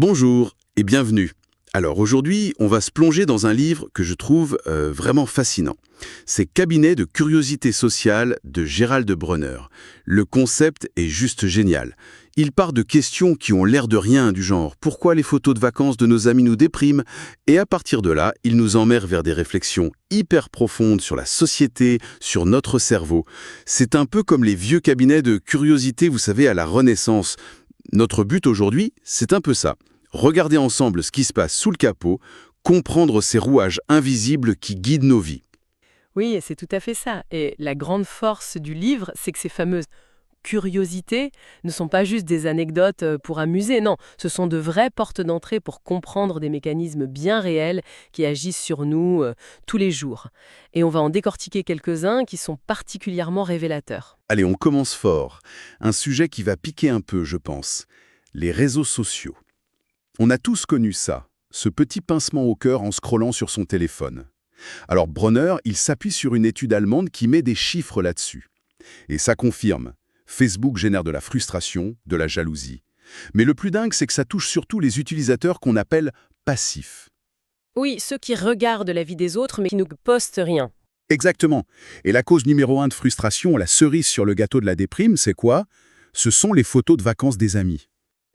Bonjour et bienvenue. Alors aujourd'hui, on va se plonger dans un livre que je trouve vraiment fascinant. C'est Cabinet de curiosité sociale de Gérald Bronner. Le concept est juste génial. Il part de questions qui ont l'air de rien du genre « Pourquoi les photos de vacances de nos amis nous dépriment ?» Et à partir de là, il nous emmène vers des réflexions hyper profondes sur la société, sur notre cerveau. C'est un peu comme les vieux cabinets de curiosité, vous savez, à la Renaissance. Notre but aujourd'hui, c'est un peu ça. Regarder ensemble ce qui se passe sous le capot, comprendre ces rouages invisibles qui guident nos vies. Oui, c'est tout à fait ça. Et la grande force du livre, c'est que ces fameuses curiosités ne sont pas juste des anecdotes pour amuser, non, ce sont de vraies portes d'entrée pour comprendre des mécanismes bien réels qui agissent sur nous tous les jours. Et on va en décortiquer quelques-uns qui sont particulièrement révélateurs. Allez, on commence fort. Un sujet qui va piquer un peu, je pense. Les réseaux sociaux. On a tous connu ça, ce petit pincement au cœur en scrollant sur son téléphone. Alors Bronner, il s'appuie sur une étude allemande qui met des chiffres là-dessus. Et ça confirme, Facebook génère de la frustration, de la jalousie. Mais le plus dingue, c'est que ça touche surtout les utilisateurs qu'on appelle passifs. Oui, ceux qui regardent la vie des autres mais qui ne postent rien. Exactement. Et la cause numéro 1 de frustration, la cerise sur le gâteau de la déprime, c'est quoi? Ce sont les photos de vacances des amis.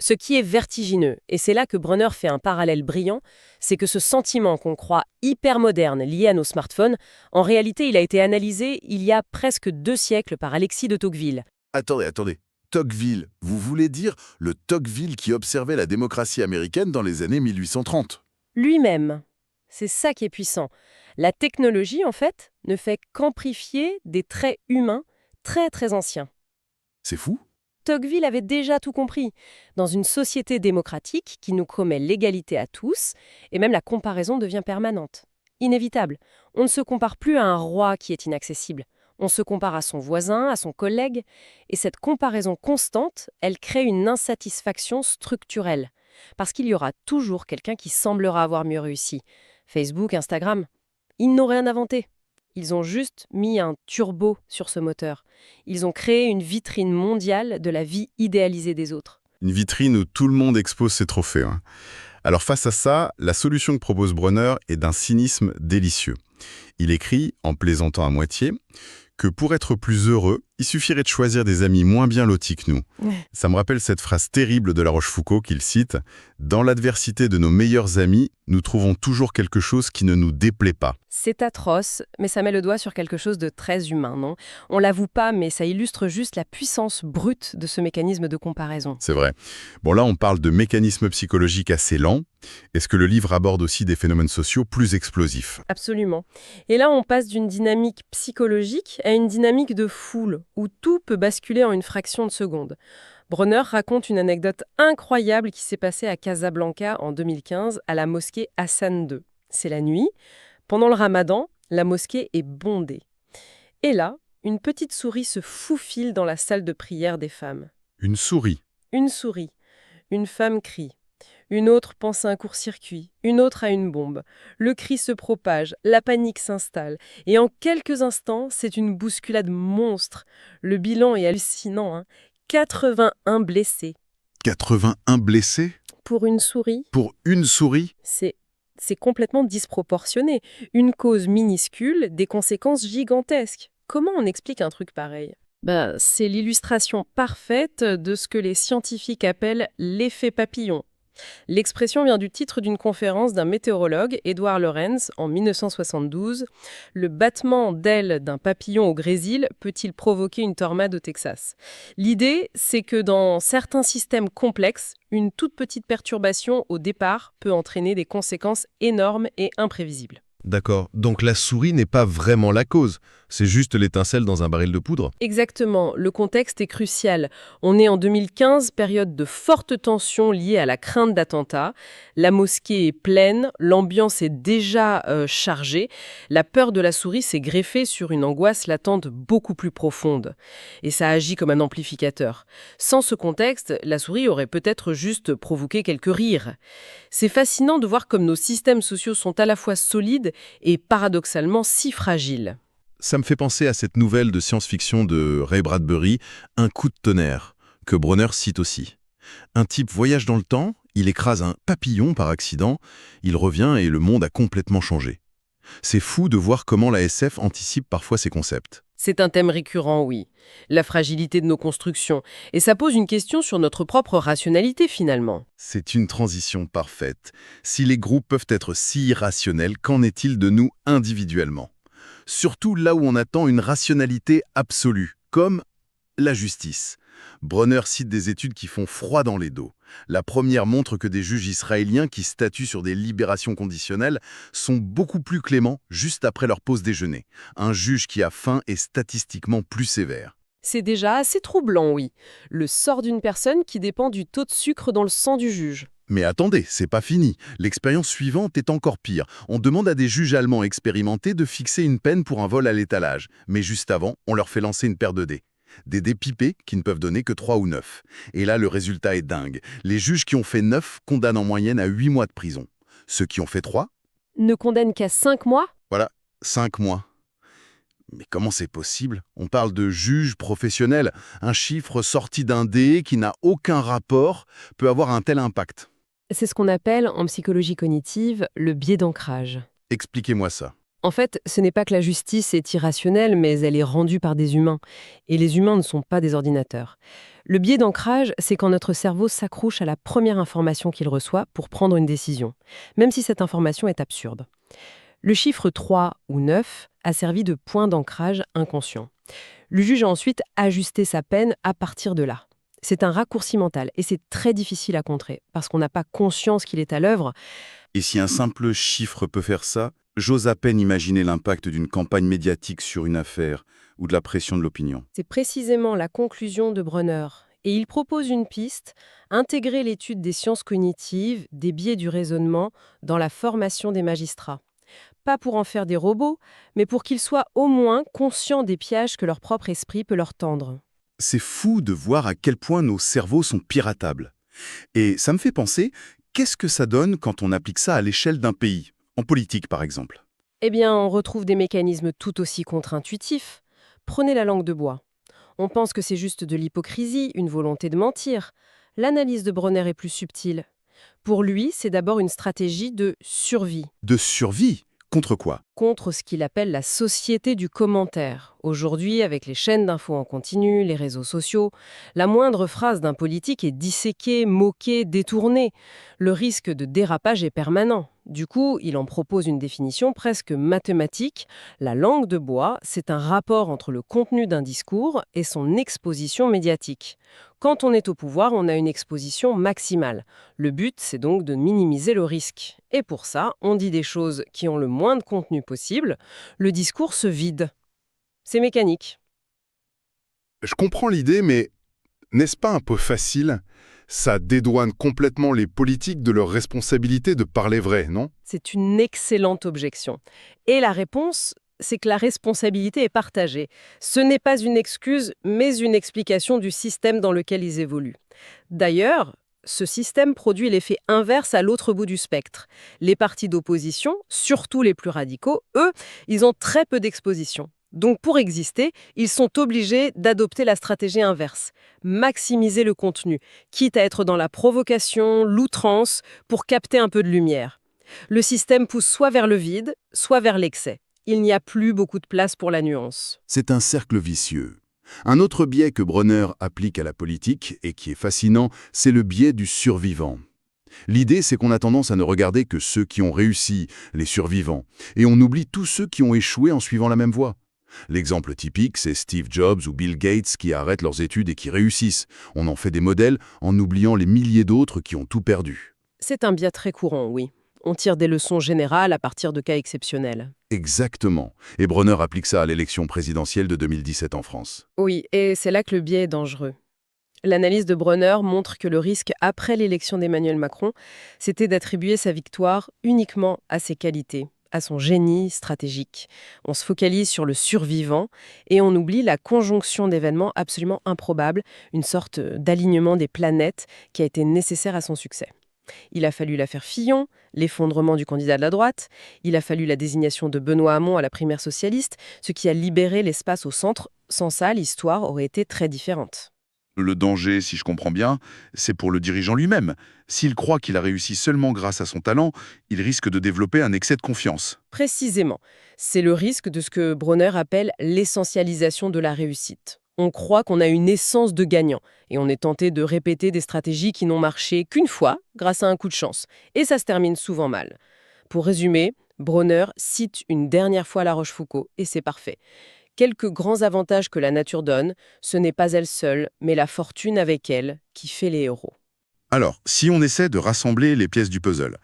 Ce qui est vertigineux, et c'est là que Bronner fait un parallèle brillant, c'est que ce sentiment qu'on croit hyper moderne lié à nos smartphones, en réalité il a été analysé il y a presque 2 siècles par Alexis de Tocqueville. Attendez. Tocqueville, vous voulez dire le Tocqueville qui observait la démocratie américaine dans les années 1830? Lui-même. C'est ça qui est puissant. La technologie, en fait, ne fait qu'amplifier des traits humains très très anciens. C'est fou? Tocqueville avait déjà tout compris. Dans une société démocratique qui nous promet l'égalité à tous, et même la comparaison devient permanente. Inévitable. On ne se compare plus à un roi qui est inaccessible. On se compare à son voisin, à son collègue, et cette comparaison constante, elle crée une insatisfaction structurelle. Parce qu'il y aura toujours quelqu'un qui semblera avoir mieux réussi. Facebook, Instagram, ils n'ont rien inventé. Ils ont juste mis un turbo sur ce moteur. Ils ont créé une vitrine mondiale de la vie idéalisée des autres. Une vitrine où tout le monde expose ses trophées. Alors face à ça, la solution que propose Bronner est d'un cynisme délicieux. Il écrit, en plaisantant à moitié, que pour être plus heureux, il suffirait de choisir des amis moins bien lotis que nous. Ça me rappelle cette phrase terrible de La Rochefoucauld qu'il cite « Dans l'adversité de nos meilleurs amis, nous trouvons toujours quelque chose qui ne nous déplaît pas ». C'est atroce, mais ça met le doigt sur quelque chose de très humain, non? On l'avoue pas, mais ça illustre juste la puissance brute de ce mécanisme de comparaison. C'est vrai. Bon, là, on parle de mécanismes psychologiques assez lents. Est-ce que le livre aborde aussi des phénomènes sociaux plus explosifs? Absolument. Et là, on passe d'une dynamique psychologique à une dynamique de foule, où tout peut basculer en une fraction de seconde. Bronner raconte une anecdote incroyable qui s'est passée à Casablanca en 2015, à la mosquée Hassan II. C'est la nuit. Pendant le ramadan, la mosquée est bondée. Et là, une petite souris se faufile dans la salle de prière des femmes. Une souris. Une souris. Une femme crie. Une autre pense à un court-circuit, une autre à une bombe. Le cri se propage, la panique s'installe. Et en quelques instants, c'est une bousculade monstre. Le bilan est hallucinant, 81 blessés. 81 blessés? Pour une souris, Pour une souris? c'est complètement disproportionné. Une cause minuscule, des conséquences gigantesques. Comment on explique un truc pareil? C'est l'illustration parfaite de ce que les scientifiques appellent l'effet papillon. L'expression vient du titre d'une conférence d'un météorologue, Edward Lorenz, en 1972. Le battement d'ailes d'un papillon au Brésil peut-il provoquer une tornade au Texas? L'idée, c'est que dans certains systèmes complexes, une toute petite perturbation au départ peut entraîner des conséquences énormes et imprévisibles. D'accord, donc la souris n'est pas vraiment la cause, c'est juste l'étincelle dans un baril de poudre? Exactement, le contexte est crucial. On est en 2015, période de forte tension liée à la crainte d'attentats. La mosquée est pleine, l'ambiance est déjà chargée. La peur de la souris s'est greffée sur une angoisse latente beaucoup plus profonde. Et ça agit comme un amplificateur. Sans ce contexte, la souris aurait peut-être juste provoqué quelques rires. C'est fascinant de voir comme nos systèmes sociaux sont à la fois solides et paradoxalement si fragile. Ça me fait penser à cette nouvelle de science-fiction de Ray Bradbury, Un coup de tonnerre, que Bronner cite aussi. Un type voyage dans le temps Il écrase un papillon par accident, il revient et le monde a complètement changé. C'est fou de voir comment la SF anticipe parfois ces concepts. C'est un thème récurrent, oui. La fragilité de nos constructions. Et ça pose une question sur notre propre rationalité, finalement. C'est une transition parfaite. Si les groupes peuvent être si irrationnels, qu'en est-il de nous individuellement? Surtout là où on attend une rationalité absolue, comme la justice. Brunner cite des études qui font froid dans les dos. La première montre que des juges israéliens qui statuent sur des libérations conditionnelles sont beaucoup plus cléments juste après leur pause déjeuner. Un juge qui a faim est statistiquement plus sévère. C'est déjà assez troublant, oui. Le sort d'une personne qui dépend du taux de sucre dans le sang du juge. Mais attendez, c'est pas fini. L'expérience suivante est encore pire. On demande à des juges allemands expérimentés de fixer une peine pour un vol à l'étalage. Mais juste avant, on leur fait lancer une paire de dés. Des dés pipés qui ne peuvent donner que 3 ou 9. Et là, le résultat est dingue. Les juges qui ont fait 9 condamnent en moyenne à 8 mois de prison. Ceux qui ont fait 3, Ne condamne qu'à 5 mois? voilà, 5 mois. Mais comment c'est possible? On parle de juges professionnels. Un chiffre sorti d'un dé qui n'a aucun rapport peut avoir un tel impact. C'est ce qu'on appelle, en psychologie cognitive, le biais d'ancrage. Expliquez-moi ça. En fait, ce n'est pas que la justice est irrationnelle, mais elle est rendue par des humains. Et les humains ne sont pas des ordinateurs. Le biais d'ancrage, c'est quand notre cerveau s'accroche à la première information qu'il reçoit pour prendre une décision, même si cette information est absurde. Le chiffre 3 ou 9 a servi de point d'ancrage inconscient. Le juge a ensuite ajusté sa peine à partir de là. C'est un raccourci mental et c'est très difficile à contrer parce qu'on n'a pas conscience qu'il est à l'œuvre. Et si un simple chiffre peut faire ça, j'ose à peine imaginer l'impact d'une campagne médiatique sur une affaire ou de la pression de l'opinion. C'est précisément la conclusion de Brunner. Et il propose une piste, intégrer l'étude des sciences cognitives, des biais du raisonnement, dans la formation des magistrats. Pas pour en faire des robots, mais pour qu'ils soient au moins conscients des pièges que leur propre esprit peut leur tendre. C'est fou de voir à quel point nos cerveaux sont piratables. Et ça me fait penser, qu'est-ce que ça donne quand on applique ça à l'échelle d'un pays, en politique par exemple? Eh bien, on retrouve des mécanismes tout aussi contre-intuitifs. Prenez la langue de bois. On pense que c'est juste de l'hypocrisie, une volonté de mentir. L'analyse de Brunner est plus subtile. Pour lui, c'est d'abord une stratégie de survie. De survie? Contre quoi? Contre ce qu'il appelle la société du commentaire. Aujourd'hui, avec les chaînes d'infos en continu, les réseaux sociaux, la moindre phrase d'un politique est disséquée, moquée, détournée. Le risque de dérapage est permanent. Du coup, il en propose une définition presque mathématique. La langue de bois, c'est un rapport entre le contenu d'un discours et son exposition médiatique. Quand on est au pouvoir, on a une exposition maximale. Le but, c'est donc de minimiser le risque. Et pour ça, on dit des choses qui ont le moins de contenu possible. Le discours se vide. C'est mécanique. Je comprends l'idée, mais n'est-ce pas un peu facile? Ça dédouane complètement les politiques de leur responsabilité de parler vrai, non? C'est une excellente objection. Et la réponse, c'est que la responsabilité est partagée. Ce n'est pas une excuse, mais une explication du système dans lequel ils évoluent. D'ailleurs, ce système produit l'effet inverse à l'autre bout du spectre. Les partis d'opposition, surtout les plus radicaux, eux, ils ont très peu d'exposition. Donc pour exister, ils sont obligés d'adopter la stratégie inverse, maximiser le contenu, quitte à être dans la provocation, l'outrance, pour capter un peu de lumière. Le système pousse soit vers le vide, soit vers l'excès. Il n'y a plus beaucoup de place pour la nuance. C'est un cercle vicieux. Un autre biais que Brunner applique à la politique, et qui est fascinant, c'est le biais du survivant. L'idée, c'est qu'on a tendance à ne regarder que ceux qui ont réussi, les survivants, et on oublie tous ceux qui ont échoué en suivant la même voie. L'exemple typique, c'est Steve Jobs ou Bill Gates qui arrêtent leurs études et qui réussissent. On en fait des modèles en oubliant les milliers d'autres qui ont tout perdu. C'est un biais très courant, oui. On tire des leçons générales à partir de cas exceptionnels. Exactement. Et Brunner applique ça à l'élection présidentielle de 2017 en France. Oui, et c'est là que le biais est dangereux. L'analyse de Brunner montre que le risque après l'élection d'Emmanuel Macron, c'était d'attribuer sa victoire uniquement à ses qualités, à son génie stratégique. On se focalise sur le survivant et on oublie la conjonction d'événements absolument improbables, une sorte d'alignement des planètes qui a été nécessaire à son succès. Il a fallu l'affaire Fillon, l'effondrement du candidat de la droite, il a fallu la désignation de Benoît Hamon à la primaire socialiste, ce qui a libéré l'espace au centre. Sans ça, l'histoire aurait été très différente. Le danger, si je comprends bien, c'est pour le dirigeant lui-même. S'il croit qu'il a réussi seulement grâce à son talent, il risque de développer un excès de confiance. Précisément, c'est le risque de ce que Bronner appelle l'essentialisation de la réussite. On croit qu'on a une essence de gagnant, et on est tenté de répéter des stratégies qui n'ont marché qu'une fois, grâce à un coup de chance. Et ça se termine souvent mal. Pour résumer, Bronner cite une dernière fois La Rochefoucauld, et c'est parfait. Quelques grands avantages que la nature donne, ce n'est pas elle seule, mais la fortune avec elle, qui fait les héros. Alors, si on essaie de rassembler les pièces du puzzle,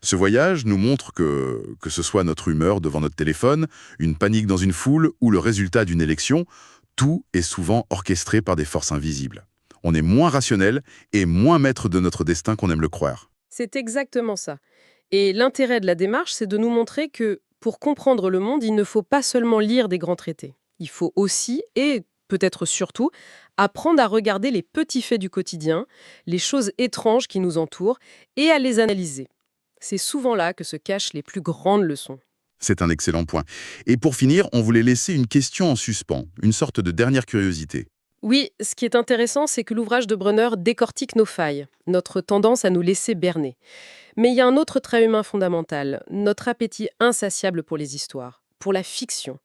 ce voyage nous montre que ce soit notre humeur devant notre téléphone, une panique dans une foule ou le résultat d'une élection, tout est souvent orchestré par des forces invisibles. On est moins rationnel et moins maître de notre destin qu'on aime le croire. C'est exactement ça. Et l'intérêt de la démarche, c'est de nous montrer que, pour comprendre le monde, il ne faut pas seulement lire des grands traités. Il faut aussi, et peut-être surtout, apprendre à regarder les petits faits du quotidien, les choses étranges qui nous entourent, et à les analyser. C'est souvent là que se cachent les plus grandes leçons. C'est un excellent point. Et pour finir, on voulait laisser une question en suspens, une sorte de dernière curiosité. Oui, ce qui est intéressant, c'est que l'ouvrage de Brunner décortique nos failles, notre tendance à nous laisser berner. Mais il y a un autre trait humain fondamental, notre appétit insatiable pour les histoires, pour la fiction.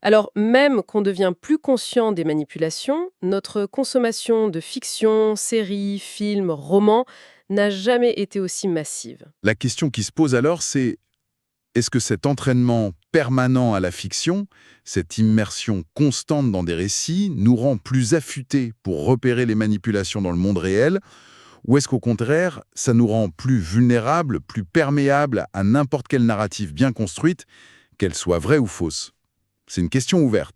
Alors, même qu'on devient plus conscient des manipulations, notre consommation de fiction, séries, films, romans n'a jamais été aussi massive. La question qui se pose alors, c'est est-ce que cet entraînement permanent à la fiction, cette immersion constante dans des récits, nous rend plus affûtés pour repérer les manipulations dans le monde réel, ou est-ce qu'au contraire, ça nous rend plus vulnérables, plus perméables à n'importe quelle narrative bien construite, qu'elle soit vraie ou fausse? C'est une question ouverte.